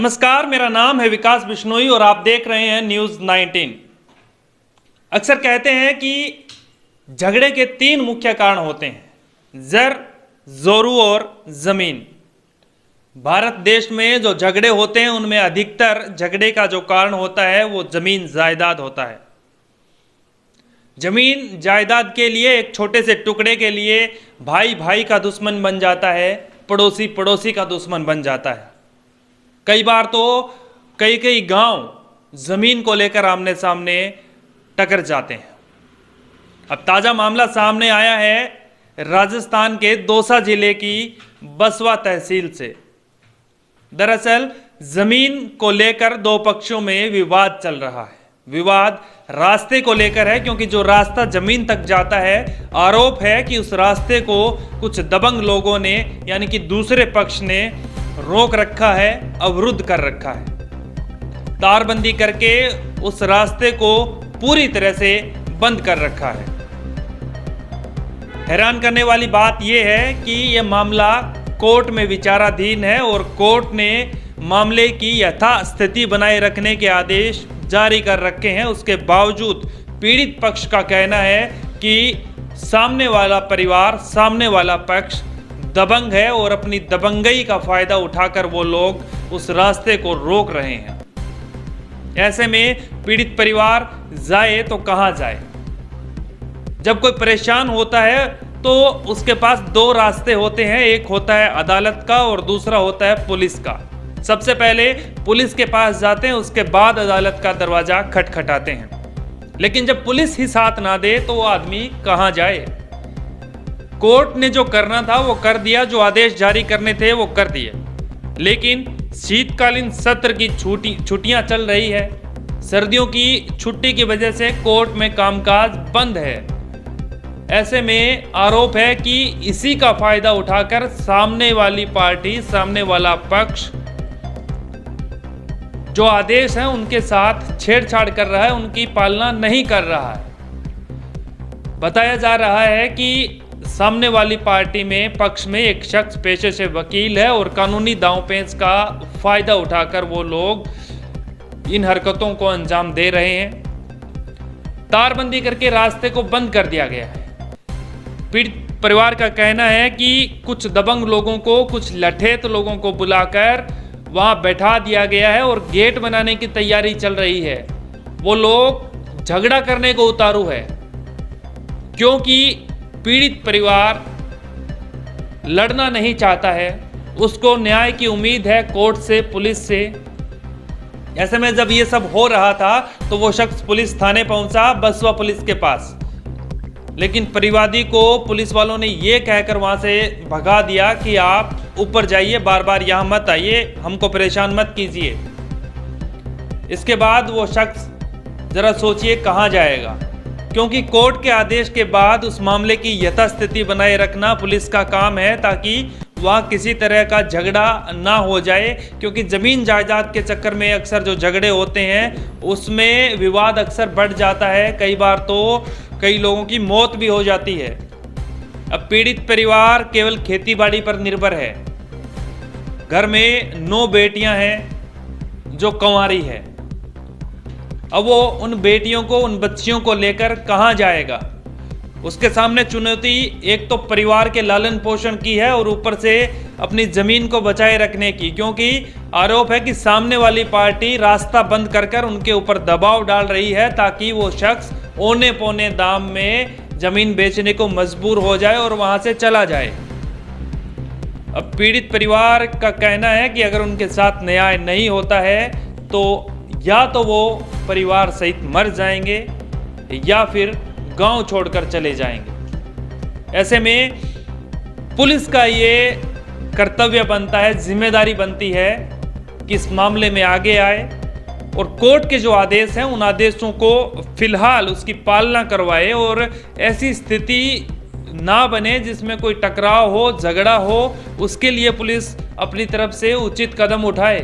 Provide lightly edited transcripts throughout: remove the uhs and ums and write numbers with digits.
नमस्कार, मेरा नाम है विकास बिश्नोई और आप देख रहे हैं न्यूज़ 19। अक्सर कहते हैं कि झगड़े के 3 मुख्य कारण होते हैं, जर, जोरू और ज़मीन। भारत देश में जो झगड़े होते हैं उनमें अधिकतर झगड़े का जो कारण होता है वो ज़मीन जायदाद होता है। ज़मीन जायदाद के लिए, एक छोटे से टुकड़े के लिए भाई भाई का दुश्मन बन जाता है, पड़ोसी पड़ोसी का दुश्मन बन जाता है। कई बार तो कई गांव ज़मीन को लेकर आमने सामने टकर जाते हैं। अब ताज़ा मामला सामने आया है राजस्थान के दौसा जिले की बसवा तहसील से। दरअसल ज़मीन को लेकर 2 पक्षों में विवाद चल रहा है। विवाद रास्ते को लेकर है, क्योंकि जो रास्ता ज़मीन तक जाता है, आरोप है कि उस रास्ते को कुछ दबंग लोगों ने, यानी कि दूसरे पक्ष ने रोक रखा है, अवरुद्ध कर रखा है। तारबंदी करके उस रास्ते को पूरी तरह से बंद कर रखा है। हैरान करने वाली बात यह है कि यह मामला कोर्ट में विचाराधीन है और कोर्ट ने मामले की यथास्थिति बनाए रखने के आदेश जारी कर रखे हैं। उसके बावजूद पीड़ित पक्ष का कहना है कि सामने वाला परिवार, सामने वाला पक्ष दबंग है और अपनी दबंगई का फायदा उठाकर वो लोग उस रास्ते को रोक रहे हैं। ऐसे में पीड़ित परिवार जाए तो कहां जाए? जब कोई परेशान होता है तो उसके पास 2 रास्ते होते हैं, एक होता है अदालत का और दूसरा होता है पुलिस का। सबसे पहले पुलिस के पास जाते हैं, उसके बाद अदालत का दरवाजा खटखटाते हैं। लेकिन जब पुलिस ही साथ ना दे तो वो आदमी कहां जाए? कोर्ट ने जो करना था वो कर दिया, जो आदेश जारी करने थे वो कर दिए। लेकिन शीतकालीन सत्र की छुट्टियां चल रही है। सर्दियों की छुट्टी की वजह से कोर्ट में कामकाज बंद है। ऐसे में आरोप है कि इसी का फायदा उठाकर सामने वाली पार्टी, सामने वाला पक्ष जो आदेश है उनके साथ छेड़छाड़ कर रहा है, उनकी पालना नहीं कर रहा है। बताया जा रहा है कि सामने वाली पार्टी में, पक्ष में एक शख्स पेशे से वकील है और कानूनी दांव-पेच का फायदा उठाकर वो लोग इन हरकतों को अंजाम दे रहे हैं। तारबंदी करके रास्ते को बंद कर दिया गया है। पीड़ित परिवार का कहना है कि कुछ दबंग लोगों को, कुछ लठेत लोगों को बुलाकर वहां बैठा दिया गया है और गेट बनाने की तैयारी चल रही है। वो लोग झगड़ा करने को उतारू है, क्योंकि पीड़ित परिवार लड़ना नहीं चाहता है, उसको न्याय की उम्मीद है कोर्ट से, पुलिस से। ऐसे में जब ये सब हो रहा था तो वो शख्स पुलिस थाने पहुंचा, बसवा पुलिस के पास। लेकिन परिवादी को पुलिस वालों ने ये कहकर वहां से भगा दिया कि आप ऊपर जाइए, बार बार यहां मत आइए, हमको परेशान मत कीजिए। इसके बाद वो शख्स, जरा सोचिए कहां जाएगा, क्योंकि कोर्ट के आदेश के बाद उस मामले की यथास्थिति बनाए रखना पुलिस का काम है, ताकि वहाँ किसी तरह का झगड़ा ना हो जाए। क्योंकि ज़मीन जायदाद के चक्कर में अक्सर जो झगड़े होते हैं उसमें विवाद अक्सर बढ़ जाता है। कई बार तो कई लोगों की मौत भी हो जाती है। अब पीड़ित परिवार केवल खेतीबाड़ी पर निर्भर है। घर में 9 बेटियां हैं जो कंवारी है। अब वो उन बेटियों को, उन बच्चियों को लेकर कहां जाएगा? उसके सामने चुनौती एक तो परिवार के लालन पोषण की है और ऊपर से अपनी ज़मीन को बचाए रखने की, क्योंकि आरोप है कि सामने वाली पार्टी रास्ता बंद कर उनके ऊपर दबाव डाल रही है, ताकि वो शख्स औने पौने दाम में ज़मीन बेचने को मजबूर हो जाए और वहाँ से चला जाए। अब पीड़ित परिवार का कहना है कि अगर उनके साथ न्याय नहीं होता है तो या तो वो परिवार सहित मर जाएंगे या फिर गांव छोड़कर चले जाएंगे। ऐसे में पुलिस का ये कर्तव्य बनता है, जिम्मेदारी बनती है कि इस मामले में आगे आए और कोर्ट के जो आदेश हैं उन आदेशों को फिलहाल उसकी पालना करवाए और ऐसी स्थिति ना बने जिसमें कोई टकराव हो, झगड़ा हो। उसके लिए पुलिस अपनी तरफ से उचित कदम उठाए।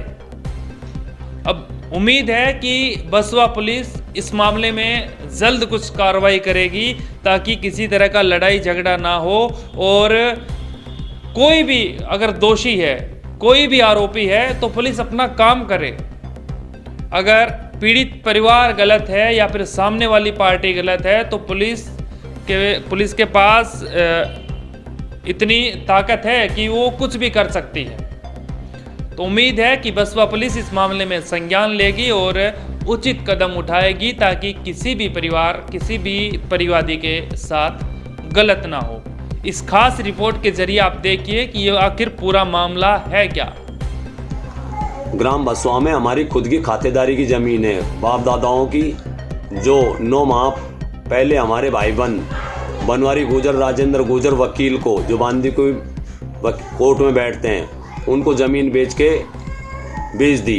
अब उम्मीद है कि बसवा पुलिस इस मामले में जल्द कुछ कार्रवाई करेगी, ताकि किसी तरह का लड़ाई झगड़ा ना हो और कोई भी अगर दोषी है कोई भी आरोपी है तो पुलिस अपना काम करे। अगर पीड़ित परिवार गलत है या फिर सामने वाली पार्टी गलत है तो पुलिस के पास इतनी ताकत है कि वो कुछ भी कर सकती है। तो उम्मीद है कि बसपा पुलिस इस मामले में संज्ञान लेगी और उचित कदम उठाएगी ताकि किसी भी परिवादी के साथ गलत ना हो। इस खास रिपोर्ट के जरिए आप देखिए कि ये आखिर पूरा मामला है क्या। ग्राम बसवा में हमारी खुद की खातेदारी की ज़मीन है, बाप दादाओं की, जो 9 माह पहले हमारे भाई बनवारी गुजर, राजेंद्र गुजर वकील को, जो बांदीकुई कोर्ट में बैठते हैं, उनको ज़मीन बेच दी।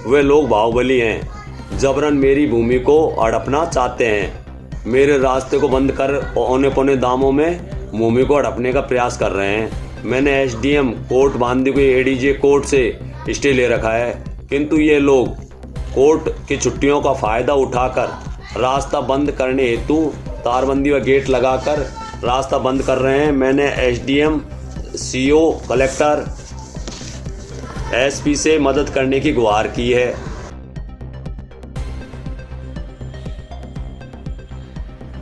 वे लोग बाहुबली हैं, जबरन मेरी भूमि को हड़पना चाहते हैं। मेरे रास्ते को बंद कर औने पौने दामों में भूमि को हड़पने का प्रयास कर रहे हैं। मैंने SDM court Bandikui ADJ court से स्टे ले रखा है, किंतु ये लोग कोर्ट की छुट्टियों का फ़ायदा उठाकर रास्ता बंद करने हेतु तारबंदी व गेट लगाकर रास्ता बंद कर रहे हैं। मैंने एसडीएम, सीओ, कलेक्टर, एसपी से मदद करने की गुहार की है।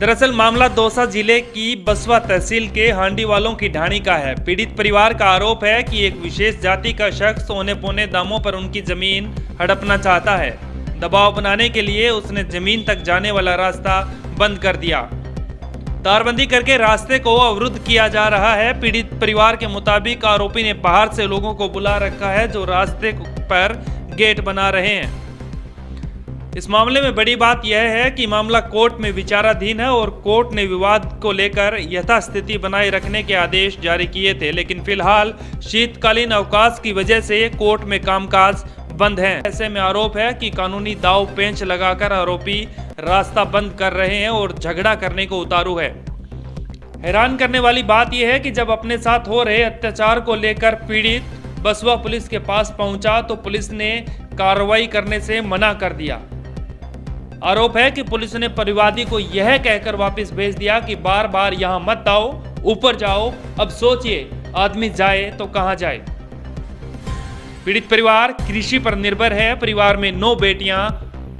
दरअसल मामला दौसा जिले की बसवा तहसील के हांडीवालों की ढाणी का है। पीड़ित परिवार का आरोप है कि एक विशेष जाति का शख्स औने पौने दामों पर उनकी जमीन हड़पना चाहता है। दबाव बनाने के लिए उसने जमीन तक जाने वाला रास्ता बंद कर दिया। तारबंदी करके रास्ते को अवरुद्ध किया जा रहा है। पीड़ित परिवार के मुताबिक आरोपी ने बाहर से लोगों को बुला रखा है जो रास्ते पर गेट बना रहे हैं। इस मामले में बड़ी बात यह है कि मामला कोर्ट में विचाराधीन है और कोर्ट ने विवाद को लेकर यथास्थिति बनाए रखने के आदेश जारी किए थे, लेकिन फिलहाल शीतकालीन अवकाश की वजह से कोर्ट में कामकाज बंद है। ऐसे में आरोप है कि कानूनी दाव पेंच लगाकर आरोपी रास्ता बंद कर रहे हैं और झगड़ा करने को उतारू है। हैरान करने वाली बात यह है कि जब अपने साथ हो रहे अत्याचार को लेकर पीड़ित बसवा पुलिस के पास पहुंचा तो पुलिस ने कार्रवाई करने से मना कर दिया। आरोप है कि पुलिस ने परिवादी को यह कहकर वापस भेज दिया कि बार बार यहां मत आओ, ऊपर जाओ। अब सोचिए, आदमी जाए तो कहां जाए। पीड़ित परिवार कृषि पर निर्भर है। परिवार में 9 बेटियां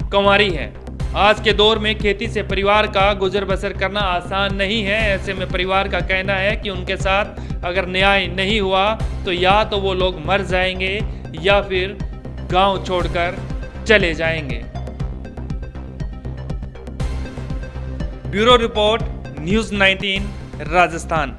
कंवारी हैं। आज के दौर में खेती से परिवार का गुजर बसर करना आसान नहीं है। ऐसे में परिवार का कहना है कि उनके साथ अगर न्याय नहीं हुआ तो या तो वो लोग मर जाएंगे या फिर गांव छोड़कर चले जाएंगे। Bureau report, news 19 Rajasthan.